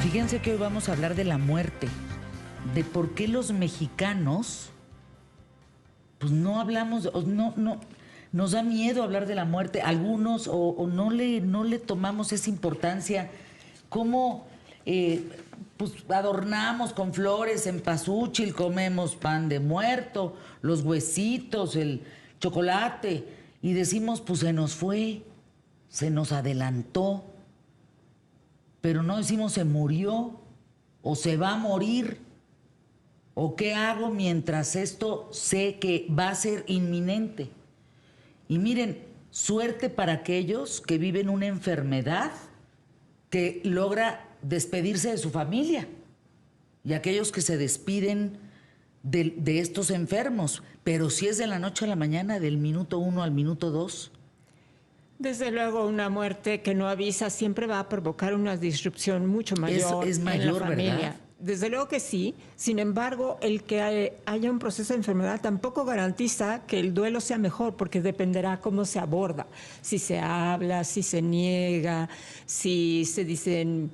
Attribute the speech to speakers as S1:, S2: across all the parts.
S1: Fíjense que hoy vamos a hablar de la muerte, de por qué los mexicanos, pues no hablamos, nos da miedo hablar de la muerte, algunos, o no le tomamos esa importancia, cómo pues adornamos con flores, cempasúchil, comemos pan de muerto, los huesitos, el chocolate, y decimos, pues se nos fue, se nos adelantó. Pero no decimos se murió o se va a morir o qué hago mientras esto sé que va a ser inminente. Y miren, suerte para aquellos que viven una enfermedad que logra despedirse de su familia y aquellos que se despiden de estos enfermos. Pero si es de la noche a la mañana, del minuto 1 al minuto 2.
S2: Desde luego, una muerte que no avisa siempre va a provocar una disrupción mucho mayor,
S1: es mayor,
S2: en la familia.
S1: ¿verdad?
S2: Desde luego que sí. Sin embargo, el que haya un proceso de enfermedad tampoco garantiza que el duelo sea mejor, porque dependerá cómo se aborda. Si se habla, si se niega, si se dicen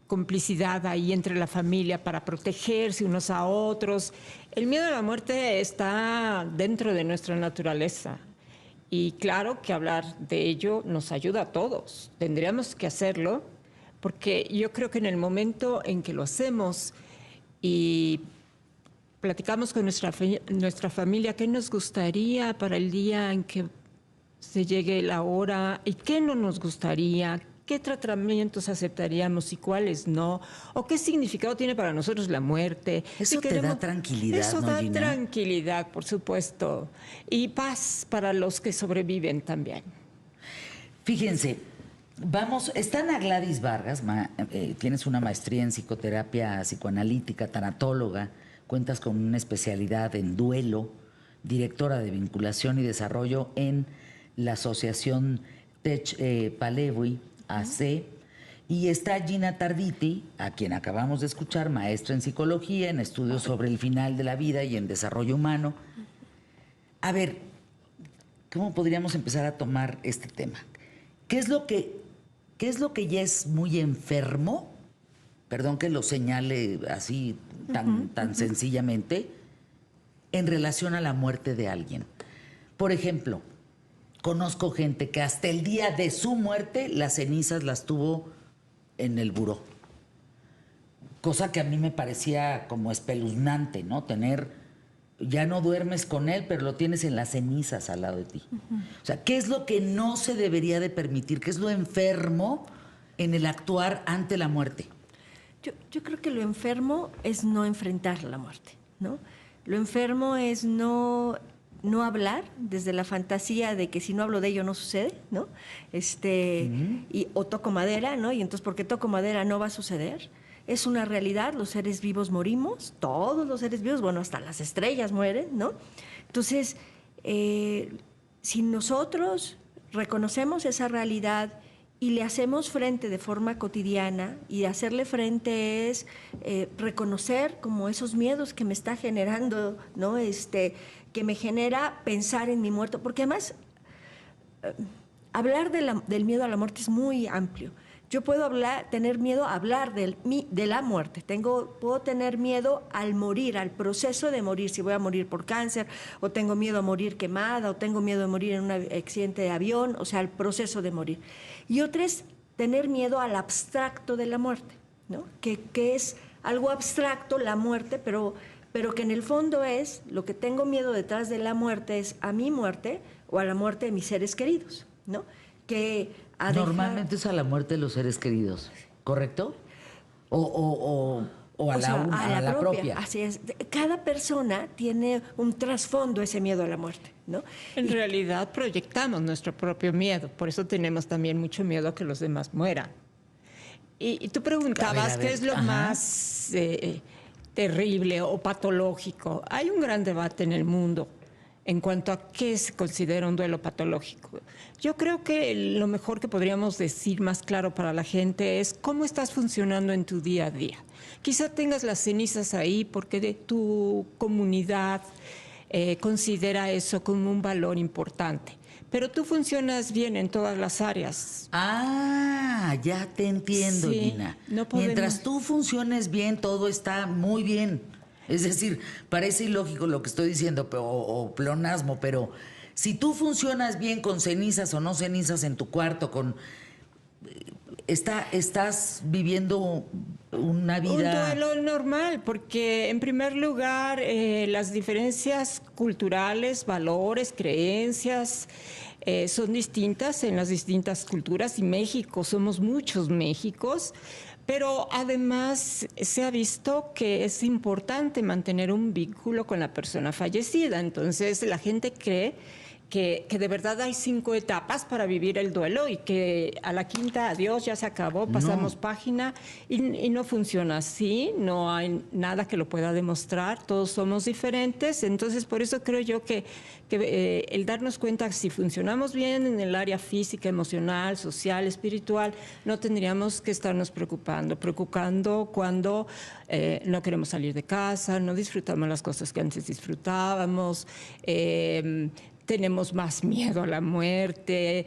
S2: complicidad ahí entre la familia para protegerse unos a otros. El miedo a la muerte está dentro de nuestra naturaleza. Y claro que hablar de ello nos ayuda a todos. Tendríamos que hacerlo, porque yo creo que en el momento en que lo hacemos y platicamos con nuestra familia qué nos gustaría para el día en que se llegue la hora y qué no nos gustaría, qué tratamientos aceptaríamos y cuáles no, o qué significado tiene para nosotros la muerte.
S1: Eso te da tranquilidad,
S2: eso
S1: ¿no,
S2: da
S1: Gina?
S2: tranquilidad, por supuesto, y paz para los que sobreviven también.
S1: Fíjense, está Ana Gladys Vargas, tienes una maestría en psicoterapia psicoanalítica, tanatóloga, cuentas con una especialidad en duelo, directora de vinculación y desarrollo en la asociación Tech Palevi AC, y está Gina Tarditi, a quien acabamos de escuchar, maestra en psicología, en estudios sobre el final de la vida y en desarrollo humano. A ver, ¿cómo podríamos empezar a tomar este tema? ¿Qué es lo que ya es muy enfermo? Perdón que lo señale así tan sencillamente, en relación a la muerte de alguien. Por ejemplo, conozco gente que hasta el día de su muerte las cenizas las tuvo en el buró. Cosa que a mí me parecía como espeluznante, ¿no? Ya no duermes con él, pero lo tienes en las cenizas al lado de ti. O sea, ¿qué es lo que no se debería de permitir? ¿Qué es lo enfermo en el actuar ante la muerte?
S3: Yo creo que lo enfermo es no enfrentar la muerte, ¿no? Lo enfermo es no hablar desde la fantasía de que si no hablo de ello no sucede, ¿no? O toco madera, ¿no? Y entonces porque toco madera no va a suceder. Es una realidad, los seres vivos morimos, todos los seres vivos, bueno, hasta las estrellas mueren, ¿no? Entonces, si nosotros reconocemos esa realidad y le hacemos frente de forma cotidiana, y hacerle frente es reconocer como esos miedos que me está generando, ¿no? Que me genera pensar en mi muerto, porque además hablar del miedo a la muerte es muy amplio. Yo puedo tener miedo a hablar de la muerte, puedo tener miedo al morir, al proceso de morir, si voy a morir por cáncer, o tengo miedo a morir quemada, o tengo miedo a morir en un accidente de avión, o sea, al proceso de morir. Y otra es tener miedo al abstracto de la muerte, ¿no? Que es algo abstracto, la muerte, pero que en el fondo es, lo que tengo miedo detrás de la muerte es a mi muerte o a la muerte de mis seres queridos, ¿no?
S1: Normalmente es a la muerte de los seres queridos, ¿correcto? O a la propia.
S3: Así es. Cada persona tiene un trasfondo ese miedo a la muerte, ¿no?
S2: En realidad proyectamos nuestro propio miedo, por eso tenemos también mucho miedo a que los demás mueran. Y tú preguntabas qué es lo más terrible o patológico. Hay un gran debate en el mundo en cuanto a qué se considera un duelo patológico. Yo creo que lo mejor que podríamos decir más claro para la gente es cómo estás funcionando en tu día a día. Quizá tengas las cenizas ahí porque de tu comunidad considera eso como un valor importante, pero tú funcionas bien en todas las áreas.
S1: Ah, ya te entiendo,
S2: Sí,
S1: Gina.
S2: no podemos-
S1: Mientras tú funciones bien, todo está muy bien. Es decir, parece ilógico lo que estoy diciendo o pleonasmo, pero si tú funcionas bien con cenizas o no cenizas en tu cuarto, estás viviendo una
S2: Un
S1: vida...
S2: duelo normal, porque en primer lugar las diferencias culturales, valores, creencias son distintas en las distintas culturas y México, somos muchos Méxicos, pero además se ha visto que es importante mantener un vínculo con la persona fallecida, entonces la gente cree que de verdad hay 5 etapas para vivir el duelo y que a la quinta, adiós, ya se acabó, pasamos página y no funciona así, no hay nada que lo pueda demostrar, todos somos diferentes, entonces por eso creo yo que el darnos cuenta que si funcionamos bien en el área física, emocional, social, espiritual, no tendríamos que estarnos preocupando cuando no queremos salir de casa, no disfrutamos las cosas que antes disfrutábamos, tenemos más miedo a la muerte.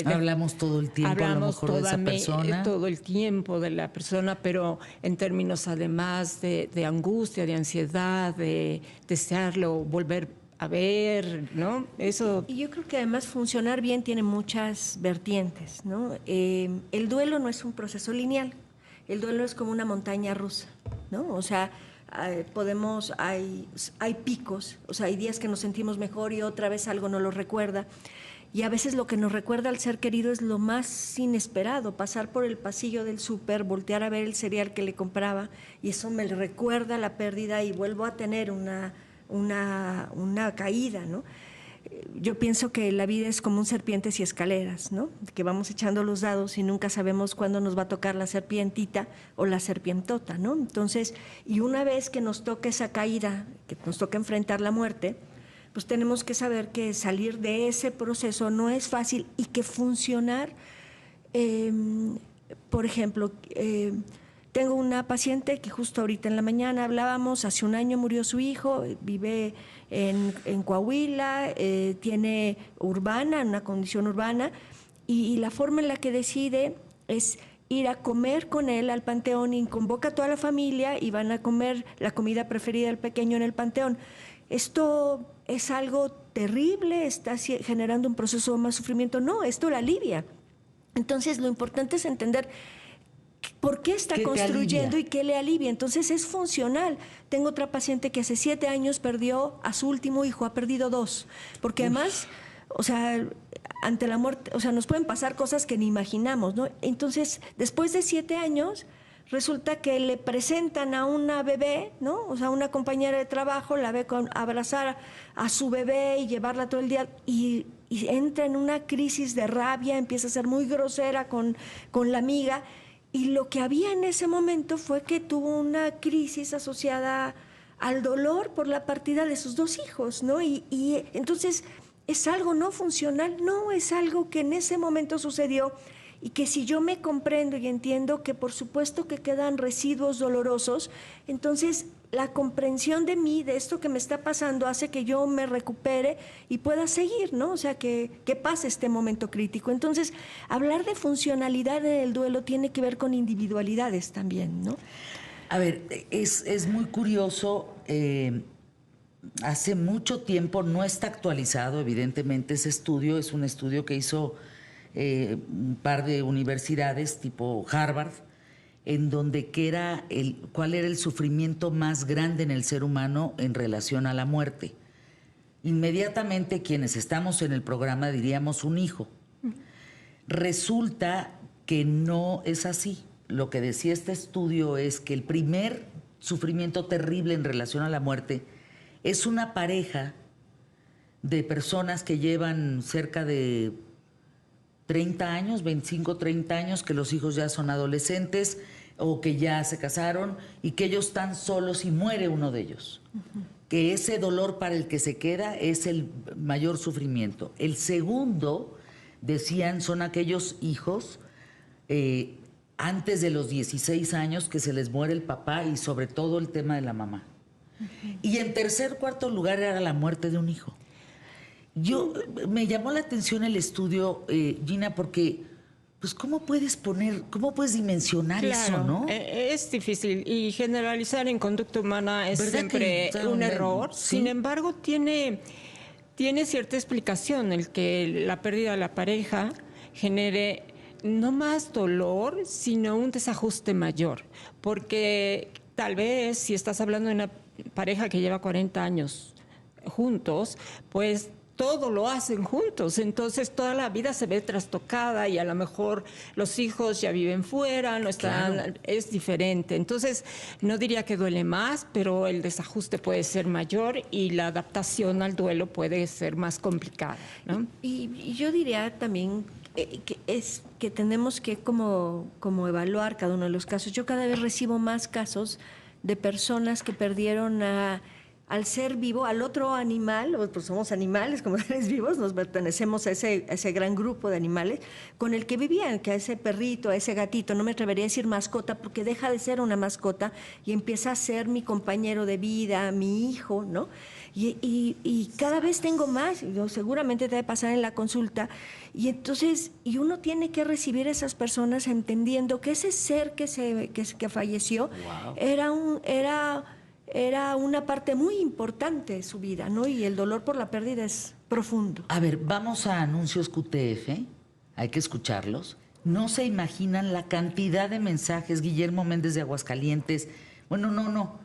S1: Hablamos todo el tiempo a lo mejor de esa persona.
S2: Todo el tiempo de la persona, pero en términos además de angustia, de ansiedad, de desearlo, volver a ver, ¿no? Eso.
S3: Y yo creo que además funcionar bien tiene muchas vertientes, ¿no? El duelo no es un proceso lineal, el duelo es como una montaña rusa, ¿no? O sea, hay picos, o sea, hay días que nos sentimos mejor y otra vez algo nos lo recuerda. Y a veces lo que nos recuerda al ser querido es lo más inesperado, pasar por el pasillo del súper, voltear a ver el cereal que le compraba y eso me recuerda la pérdida y vuelvo a tener una caída, ¿no? Yo pienso que la vida es como un serpientes y escaleras, ¿no? Que vamos echando los dados y nunca sabemos cuándo nos va a tocar la serpientita o la serpientota, ¿no? Entonces, y una vez que nos toca esa caída, que nos toca enfrentar la muerte, pues tenemos que saber que salir de ese proceso no es fácil y que funcionar, por ejemplo, tengo una paciente que justo ahorita en la mañana hablábamos, hace un año murió su hijo, vive en Coahuila, tiene una condición urbana, y la forma en la que decide es ir a comer con él al panteón y convoca a toda la familia y van a comer la comida preferida del pequeño en el panteón. Esto es algo terrible, está generando un proceso de más sufrimiento. No, esto la alivia. Entonces, lo importante es entender por qué está construyendo y qué le alivia. Entonces, es funcional. Tengo otra paciente que hace 7 años perdió a su último hijo, ha perdido 2. Porque además, o sea, ante la muerte, o sea, nos pueden pasar cosas que ni imaginamos, ¿no? Entonces, después de 7 años, resulta que le presentan a una bebé, ¿no? O sea, una compañera de trabajo la ve abrazar a su bebé y llevarla todo el día y entra en una crisis de rabia, empieza a ser muy grosera con la amiga. Y lo que había en ese momento fue que tuvo una crisis asociada al dolor por la partida de sus 2 hijos, ¿no? Y entonces es algo no funcional, no, es algo que en ese momento sucedió y que si yo me comprendo y entiendo que por supuesto que quedan residuos dolorosos, entonces la comprensión de mí, de esto que me está pasando, hace que yo me recupere y pueda seguir, ¿no? O sea, que pase este momento crítico. Entonces, hablar de funcionalidad en el duelo tiene que ver con individualidades también, ¿no?
S1: A ver, es muy curioso, hace mucho tiempo, no está actualizado, evidentemente, ese estudio, es un estudio que hizo un par de universidades tipo Harvard, en donde cuál era el sufrimiento más grande en el ser humano en relación a la muerte. Inmediatamente quienes estamos en el programa diríamos un hijo. Resulta que no es así. Lo que decía este estudio es que el primer sufrimiento terrible en relación a la muerte es una pareja de personas que llevan cerca de 30 años, 25, 30 años, que los hijos ya son adolescentes o que ya se casaron y que ellos están solos y muere uno de ellos. Que ese dolor para el que se queda es el mayor sufrimiento. El segundo, decían, son aquellos hijos antes de los 16 años que se les muere el papá y sobre todo el tema de la mamá. Y en tercer, cuarto lugar era la muerte de un hijo. Me llamó la atención el estudio, Gina, porque, pues, ¿cómo puedes dimensionar eso, no?
S2: Es difícil y generalizar en conducta humana es siempre un error.
S1: ¿Sí?
S2: Sin embargo, tiene cierta explicación el que la pérdida de la pareja genere no más dolor, sino un desajuste mayor. Porque tal vez si estás hablando de una pareja que lleva 40 años juntos, pues todo lo hacen juntos, entonces toda la vida se ve trastocada y a lo mejor los hijos ya viven fuera, no están, claro. Es diferente. Entonces no diría que duele más, pero el desajuste puede ser mayor y la adaptación al duelo puede ser más complicada, ¿no?
S3: Y yo diría también que tenemos que como evaluar cada uno de los casos. Yo cada vez recibo más casos de personas que perdieron al ser vivo, al otro animal, pues somos animales como seres vivos, nos pertenecemos a ese gran grupo de animales con el que vivían, que a ese perrito, a ese gatito, no me atrevería a decir mascota porque deja de ser una mascota y empieza a ser mi compañero de vida, mi hijo, ¿no? Y cada vez tengo más, seguramente te debe pasar en la consulta, y entonces, uno tiene que recibir a esas personas entendiendo que ese ser que falleció, wow, era una parte muy importante de su vida, ¿no? Y el dolor por la pérdida es profundo.
S1: A ver, vamos a anuncios QTF, hay que escucharlos. No se imaginan la cantidad de mensajes, Guillermo Méndez de Aguascalientes. Bueno, no,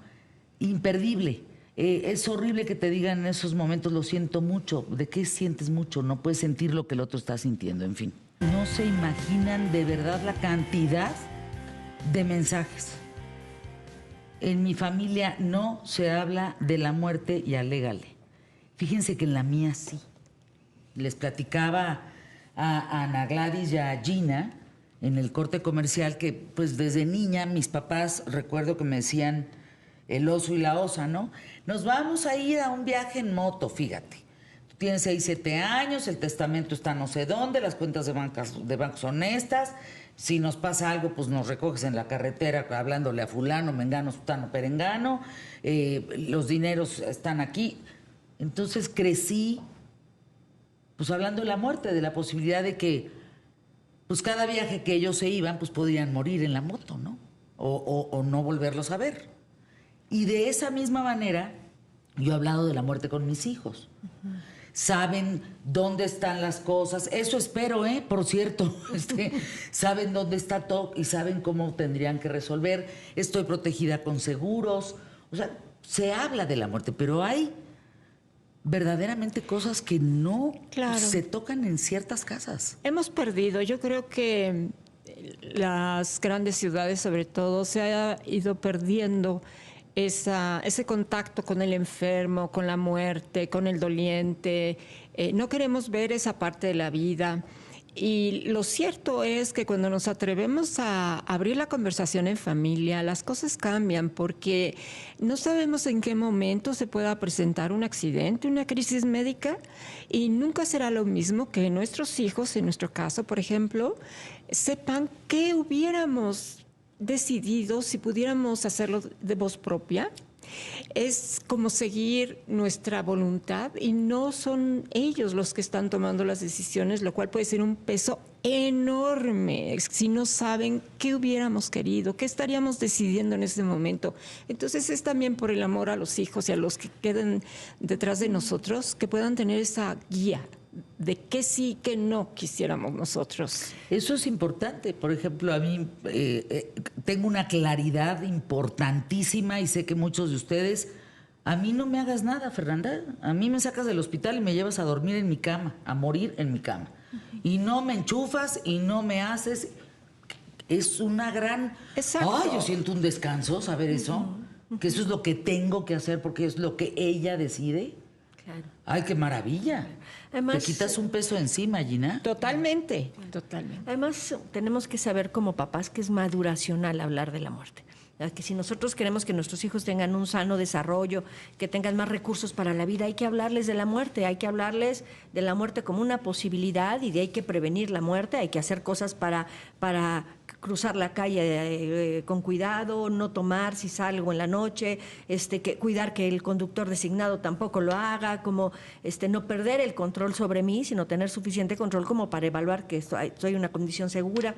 S1: imperdible. Es horrible que te digan en esos momentos, lo siento mucho. ¿De qué sientes mucho? No puedes sentir lo que el otro está sintiendo, en fin. No se imaginan de verdad la cantidad de mensajes. En mi familia no se habla de la muerte y alégale. Fíjense que en la mía sí. Les platicaba a Ana Gladys y a Gina en el corte comercial que pues desde niña mis papás recuerdo que me decían el oso y la osa, ¿no? Nos vamos a ir a un viaje en moto, fíjate. Tú tienes 6, 7 años, el testamento está no sé dónde, las cuentas de bancos honestas. Si nos pasa algo, pues nos recoges en la carretera hablándole a fulano, mengano, sutano, perengano. Los dineros están aquí. Entonces crecí, pues hablando de la muerte, de la posibilidad de que, pues cada viaje que ellos se iban, pues podían morir en la moto, ¿no? O no volverlos a ver. Y de esa misma manera, yo he hablado de la muerte con mis hijos. Uh-huh. Saben dónde están las cosas, eso espero, por cierto, saben dónde está todo y saben cómo tendrían que resolver. Estoy protegida con seguros, o sea, se habla de la muerte, pero hay verdaderamente cosas que no se tocan en ciertas casas.
S2: Hemos perdido, yo creo que las grandes ciudades sobre todo se ha ido perdiendo ese contacto con el enfermo, con la muerte, con el doliente. No queremos ver esa parte de la vida. Y lo cierto es que cuando nos atrevemos a abrir la conversación en familia, las cosas cambian porque no sabemos en qué momento se pueda presentar un accidente, una crisis médica, y nunca será lo mismo que nuestros hijos, en nuestro caso, por ejemplo, sepan qué hubiéramos decidido si pudiéramos hacerlo de voz propia. Es como seguir nuestra voluntad y no son ellos los que están tomando las decisiones, lo cual puede ser un peso enorme si no saben qué hubiéramos querido, qué estaríamos decidiendo en ese momento. Entonces es también por el amor a los hijos y a los que queden detrás de nosotros que puedan tener esa guía de qué sí y qué no quisiéramos nosotros.
S1: Eso es importante. Por ejemplo, a mí tengo una claridad importantísima y sé que muchos de ustedes, a mí no me hagas nada, Fernanda. A mí me sacas del hospital y me llevas a dormir en mi cama, a morir en mi cama. Uh-huh. Y no me enchufas y no me haces. Es una gran...
S2: Exacto.
S1: Ay, yo siento un descanso, saber eso. Uh-huh. Que eso es lo que tengo que hacer porque es lo que ella decide. Claro. Ay, qué maravilla. Además, te quitas un peso encima, Gina.
S2: Totalmente, totalmente.
S3: Además, tenemos que saber como papás que es maduracional hablar de la muerte. Que si nosotros queremos que nuestros hijos tengan un sano desarrollo, que tengan más recursos para la vida, hay que hablarles de la muerte, hay que hablarles de la muerte como una posibilidad y de hay que prevenir la muerte, hay que hacer cosas para cruzar la calle con cuidado, no tomar si salgo en la noche, cuidar que el conductor designado tampoco lo haga, como no perder el control sobre mí, sino tener suficiente control como para evaluar que estoy en una condición segura.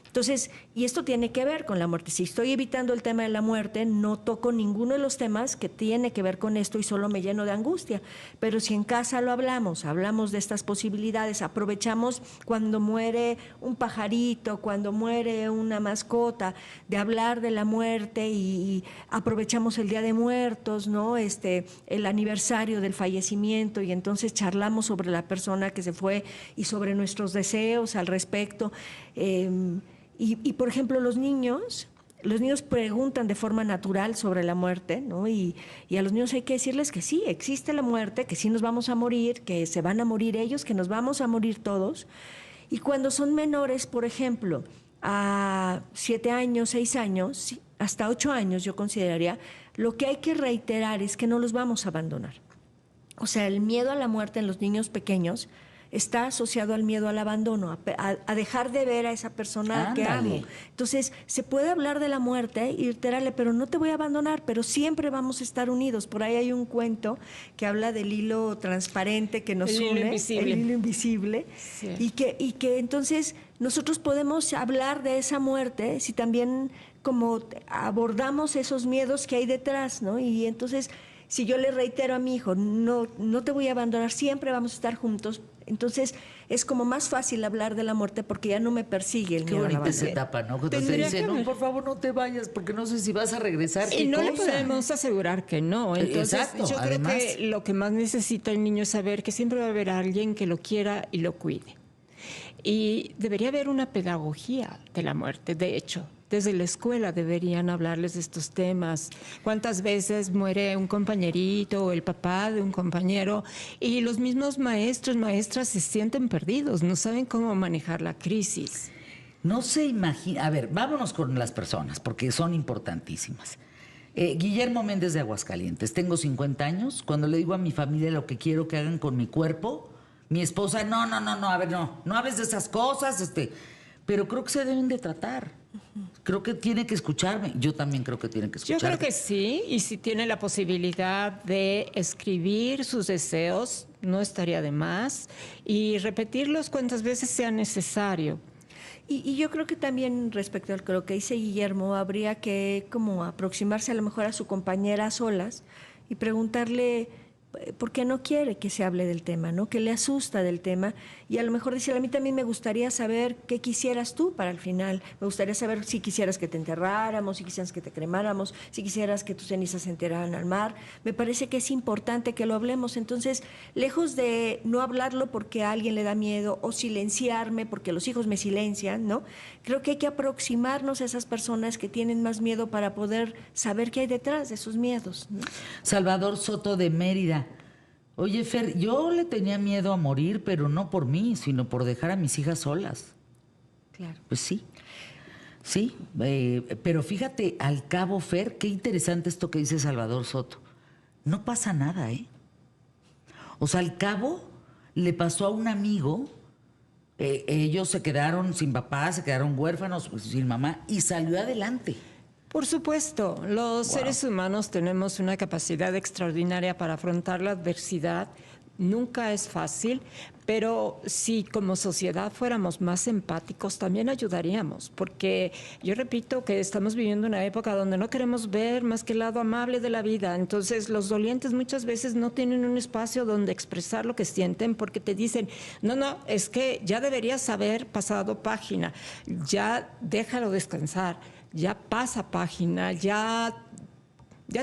S3: Entonces, y esto tiene que ver con la muerte. Si estoy evitando el tema de la muerte, no toco ninguno de los temas que tiene que ver con esto y solo me lleno de angustia. Pero si en casa lo hablamos de estas posibilidades, aprovechamos cuando muere un pajarito, cuando muere una mascota, de hablar de la muerte y aprovechamos el Día de Muertos, ¿no? El aniversario del fallecimiento y entonces charlamos sobre la persona que se fue y sobre nuestros deseos al respecto. Y, por ejemplo, los niños preguntan de forma natural sobre la muerte, ¿no? Y a los niños hay que decirles que sí, existe la muerte, que sí nos vamos a morir, que se van a morir ellos, que nos vamos a morir todos. Y cuando son menores, por ejemplo, a 7 años, 6 años, hasta 8 años, yo consideraría, lo que hay que reiterar es que no los vamos a abandonar. O sea, el miedo a la muerte en los niños pequeños está asociado al miedo al abandono, a dejar de ver a esa persona que amo. Entonces, se puede hablar de la muerte y reiterarle, pero no te voy a abandonar, pero siempre vamos a estar unidos. Por ahí hay un cuento que habla del hilo transparente que nos une, el hilo invisible, sí. y que entonces nosotros podemos hablar de esa muerte si también como abordamos esos miedos que hay detrás, ¿no? Y entonces, si yo le reitero a mi hijo, no te voy a abandonar, siempre vamos a estar juntos, entonces es como más fácil hablar de la muerte porque ya no me persigue el miedo.
S1: Qué bonita esa etapa, ¿no? Cuando te dicen, no, por favor, no te vayas porque no sé si vas a regresar.
S2: Y no le podemos asegurar que no. Entonces, exacto, yo creo que lo que más necesita el niño es saber que siempre va a haber alguien que lo quiera y lo cuide. Y debería haber una pedagogía de la muerte, de hecho. Desde la escuela deberían hablarles de estos temas. ¿Cuántas veces muere un compañerito o el papá de un compañero? Y los mismos maestros, maestras se sienten perdidos, no saben cómo manejar la crisis.
S1: No se imagina... A ver, vámonos con las personas, porque son importantísimas. Guillermo Méndez de Aguascalientes. Tengo 50 años. Cuando le digo a mi familia lo que quiero que hagan con mi cuerpo, mi esposa, no, a ver, no hables de esas cosas, pero creo que se deben de tratar. Creo que tiene que escucharme. Yo también creo que tiene que escucharme.
S2: Yo creo que sí, y si tiene la posibilidad de escribir sus deseos, no estaría de más, y repetirlos cuantas veces sea necesario.
S3: Y yo creo que también respecto a lo que dice Guillermo, habría que como aproximarse a lo mejor a su compañera a solas y preguntarle por qué no quiere que se hable del tema, ¿no? Que le asusta del tema y a lo mejor decirle, a mí también me gustaría saber qué quisieras tú para el final, me gustaría saber si quisieras que te enterráramos, si quisieras que te cremáramos, si quisieras que tus cenizas se enteraran al mar. Me parece que es importante que lo hablemos. Entonces, lejos de no hablarlo porque a alguien le da miedo o silenciarme porque los hijos me silencian, ¿no? Creo que hay que aproximarnos a esas personas que tienen más miedo para poder saber qué hay detrás de sus miedos, ¿no?
S1: Salvador Soto de Mérida. Oye, Fer, yo le tenía miedo a morir, pero no por mí, sino por dejar a mis hijas solas.
S3: Claro.
S1: Pues sí, pero fíjate, al cabo, Fer, qué interesante esto que dice Salvador Soto. No pasa nada, ¿eh? O sea, al cabo le pasó a un amigo, ellos se quedaron sin papá, se quedaron huérfanos, sin mamá, y salió adelante.
S2: Por supuesto, los seres humanos tenemos una capacidad extraordinaria para afrontar la adversidad. Nunca es fácil, pero si como sociedad fuéramos más empáticos, también ayudaríamos, porque yo repito que estamos viviendo una época donde no queremos ver más que el lado amable de la vida. Entonces, los dolientes muchas veces no tienen un espacio donde expresar lo que sienten porque te dicen, no, es que ya deberías haber pasado página, ya déjalo descansar. Ya pasa página, ya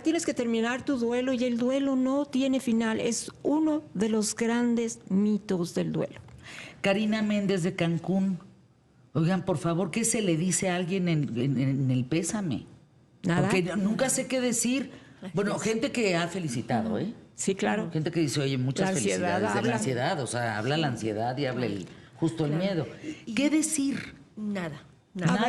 S2: tienes que terminar tu duelo y el duelo no tiene final. Es uno de los grandes mitos del duelo.
S1: Karina Méndez de Cancún. Oigan, por favor, ¿qué se le dice a alguien en el pésame?
S2: Nada.
S1: Porque nunca sé qué decir. Bueno, gente que ha felicitado, ¿eh?
S2: Sí, claro.
S1: Gente que dice, oye, muchas felicidades de la ansiedad. O sea, habla la ansiedad y habla justo el miedo. ¿Qué decir?
S3: Nada. Nada.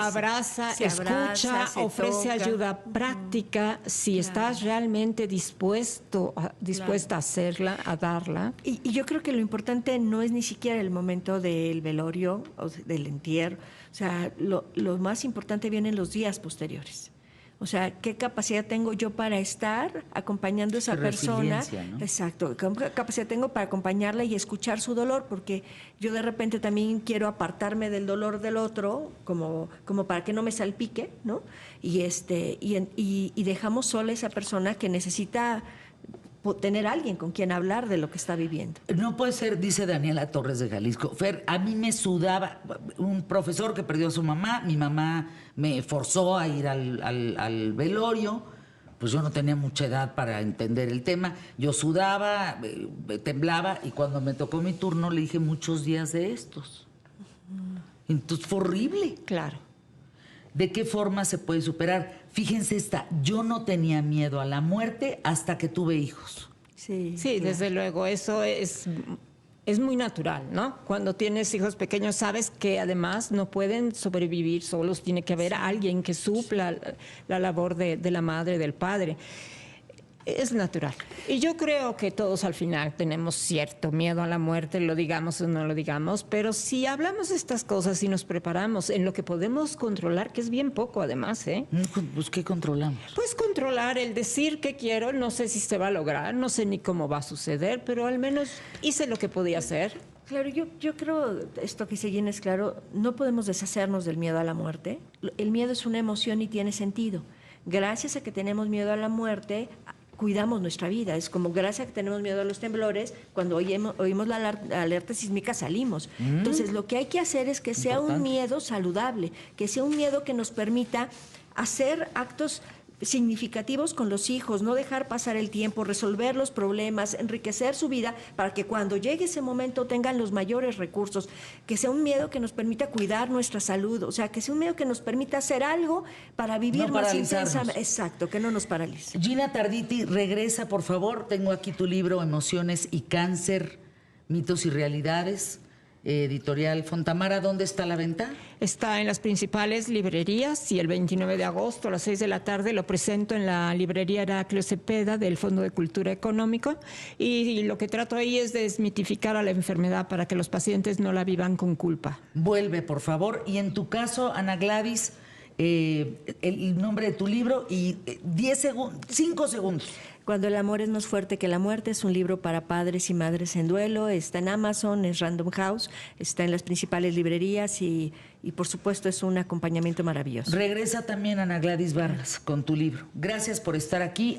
S2: Abraza,
S3: Se
S2: escucha,
S3: abraza, se
S2: ofrece
S3: toca.
S2: ayuda práctica si estás realmente dispuesta a hacerla, a darla.
S3: Y yo creo que lo importante no es ni siquiera el momento del velorio o del entierro. O sea, lo más importante viene en los días posteriores. O sea, ¿qué capacidad tengo yo para estar acompañando a esa
S1: Qué
S3: persona?
S1: resiliencia, ¿no?
S3: Exacto. ¿Qué capacidad tengo para acompañarla y escuchar su dolor? Porque yo de repente también quiero apartarme del dolor del otro, como para que no me salpique, ¿no? Y dejamos sola a esa persona que necesita tener alguien con quien hablar de lo que está viviendo.
S1: No puede ser, dice Daniela Torres de Jalisco. Fer, a mí me sudaba un profesor que perdió a su mamá, mi mamá me forzó a ir al velorio, pues yo no tenía mucha edad para entender el tema, yo sudaba, temblaba y cuando me tocó mi turno le dije muchos días de estos. Entonces fue horrible.
S2: Claro.
S1: ¿De qué forma se puede superar? Fíjense yo no tenía miedo a la muerte hasta que tuve hijos.
S2: Sí,
S3: claro.
S2: desde luego, eso es muy natural, ¿no? Cuando tienes hijos pequeños sabes que además no pueden sobrevivir solos, tiene que haber alguien que supla la labor de la madre, del padre. Es natural. Y yo creo que todos al final tenemos cierto miedo a la muerte, lo digamos o no lo digamos, pero si hablamos de estas cosas y nos preparamos en lo que podemos controlar, que es bien poco además, ¿eh?
S1: Pues, ¿qué controlamos?
S2: Pues controlar el decir que quiero, no sé si se va a lograr, no sé ni cómo va a suceder, pero al menos hice lo que podía hacer.
S3: Claro, yo creo, esto que se llena es claro, no podemos deshacernos del miedo a la muerte. El miedo es una emoción y tiene sentido. Gracias a que tenemos miedo a la muerte, cuidamos nuestra vida. Es como gracias a que tenemos miedo a los temblores, cuando oímos la alerta sísmica salimos. Entonces, lo que hay que hacer es que sea un miedo saludable, que sea un miedo que nos permita hacer actos significativos con los hijos, no dejar pasar el tiempo, resolver los problemas, enriquecer su vida para que cuando llegue ese momento tengan los mayores recursos, que sea un miedo que nos permita cuidar nuestra salud, o sea, que sea un miedo que nos permita hacer algo para vivir
S1: No
S3: más
S1: paralizarnos.
S3: intensamente. Exacto, que no nos paralice.
S1: Gina Tarditi, regresa, por favor. Tengo aquí tu libro, Emociones y Cáncer, mitos y realidades, editorial Fontamara. ¿Dónde está la venta?
S2: Está en las principales librerías y el 29 de agosto a las 6 de la tarde lo presento en la librería Heraclio Cepeda del Fondo de Cultura Económico y lo que trato ahí es desmitificar a la enfermedad para que los pacientes no la vivan con culpa.
S1: Vuelve, por favor. Y en tu caso, Ana Gladys, el nombre de tu libro y 5 segundos.
S3: Cuando el amor es más fuerte que la muerte es un libro para padres y madres en duelo. Está en Amazon, es Random House, está en las principales librerías y por supuesto es un acompañamiento maravilloso.
S1: Regresa también Ana Gladys Vargas con tu libro. Gracias por estar aquí.